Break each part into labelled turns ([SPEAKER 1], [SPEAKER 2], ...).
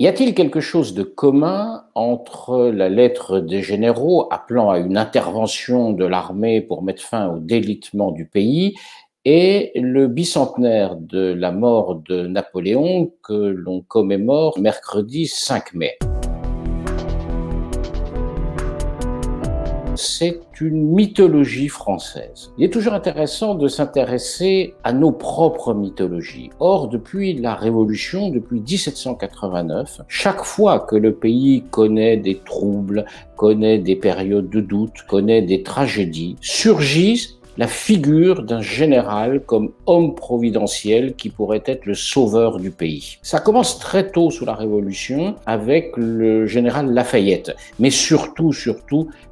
[SPEAKER 1] Y a-t-il quelque chose de commun entre la lettre des généraux appelant à une intervention de l'armée pour mettre fin au délitement du pays et le bicentenaire de la mort de Napoléon que l'on commémore mercredi 5 mai? C'est une mythologie française. Il est toujours intéressant de s'intéresser à nos propres mythologies. Or, depuis la Révolution, depuis 1789, chaque fois que le pays connaît des troubles, connaît des périodes de doute, connaît des tragédies, surgissent la figure d'un général comme homme providentiel qui pourrait être le sauveur du pays. Ça commence très tôt sous la Révolution avec le général Lafayette, mais surtout,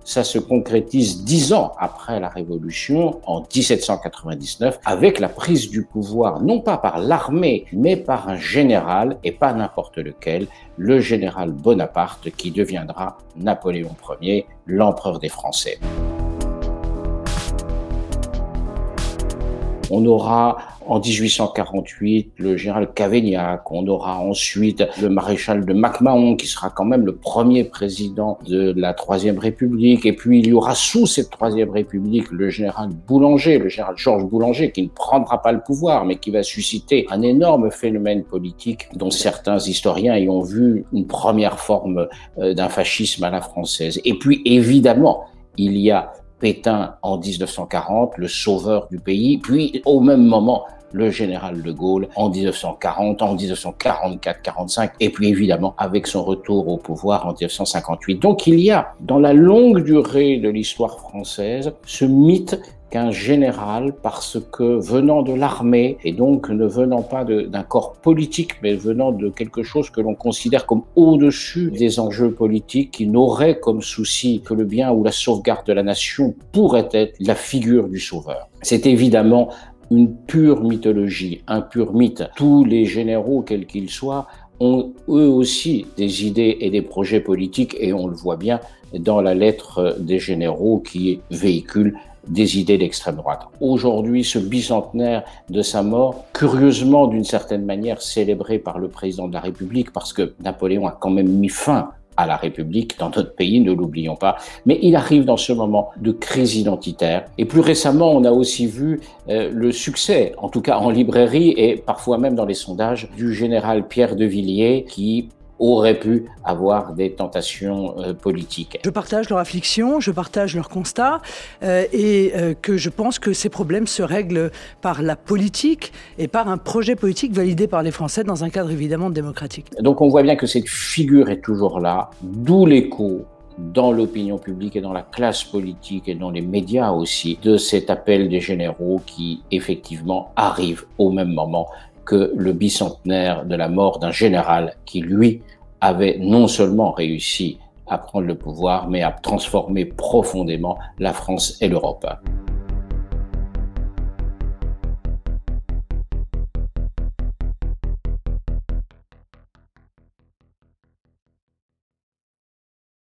[SPEAKER 1] ça se concrétise 10 ans après la Révolution, en 1799, avec la prise du pouvoir, non pas par l'armée, mais par un général, et pas n'importe lequel, le général Bonaparte, qui deviendra Napoléon Ier, l'empereur des Français. On aura en 1848 le général Cavaignac, on aura ensuite le maréchal de Mac-Mahon qui sera quand même le premier président de la Troisième République, et puis il y aura sous cette Troisième République le général Boulanger, le général Georges Boulanger, qui ne prendra pas le pouvoir mais qui va susciter un énorme phénomène politique dont certains historiens y ont vu une première forme d'un fascisme à la française. Et puis évidemment, il y a Pétain en 1940, le sauveur du pays, puis au même moment, le général de Gaulle en 1940, en 1944-45, et puis évidemment avec son retour au pouvoir en 1958. Donc il y a, dans la longue durée de l'histoire française, ce mythe qu'un général, parce que venant de l'armée, et donc ne venant pas d'un corps politique, mais venant de quelque chose que l'on considère comme au-dessus des enjeux politiques, qui n'aurait comme souci que le bien ou la sauvegarde de la nation, pourrait être la figure du sauveur. C'est évidemment une pure mythologie, un pur mythe. Tous les généraux, quels qu'ils soient, ont eux aussi des idées et des projets politiques, et on le voit bien dans la lettre des généraux qui véhicule des idées d'extrême droite. Aujourd'hui, ce bicentenaire de sa mort, curieusement d'une certaine manière célébré par le président de la République, parce que Napoléon a quand même mis fin à la République dans notre pays, ne l'oublions pas, mais il arrive dans ce moment de crise identitaire. Et plus récemment, on a aussi vu le succès, en tout cas en librairie et parfois même dans les sondages, du général Pierre de Villiers qui auraient pu avoir des tentations politiques.
[SPEAKER 2] Je partage leur affliction, je partage leur constat et que je pense que ces problèmes se règlent par la politique et par un projet politique validé par les Français dans un cadre évidemment démocratique.
[SPEAKER 1] Donc on voit bien que cette figure est toujours là, d'où l'écho dans l'opinion publique et dans la classe politique et dans les médias aussi, de cet appel des généraux qui effectivement arrive au même moment que le bicentenaire de la mort d'un général qui, lui, avait non seulement réussi à prendre le pouvoir, mais à transformer profondément la France et l'Europe.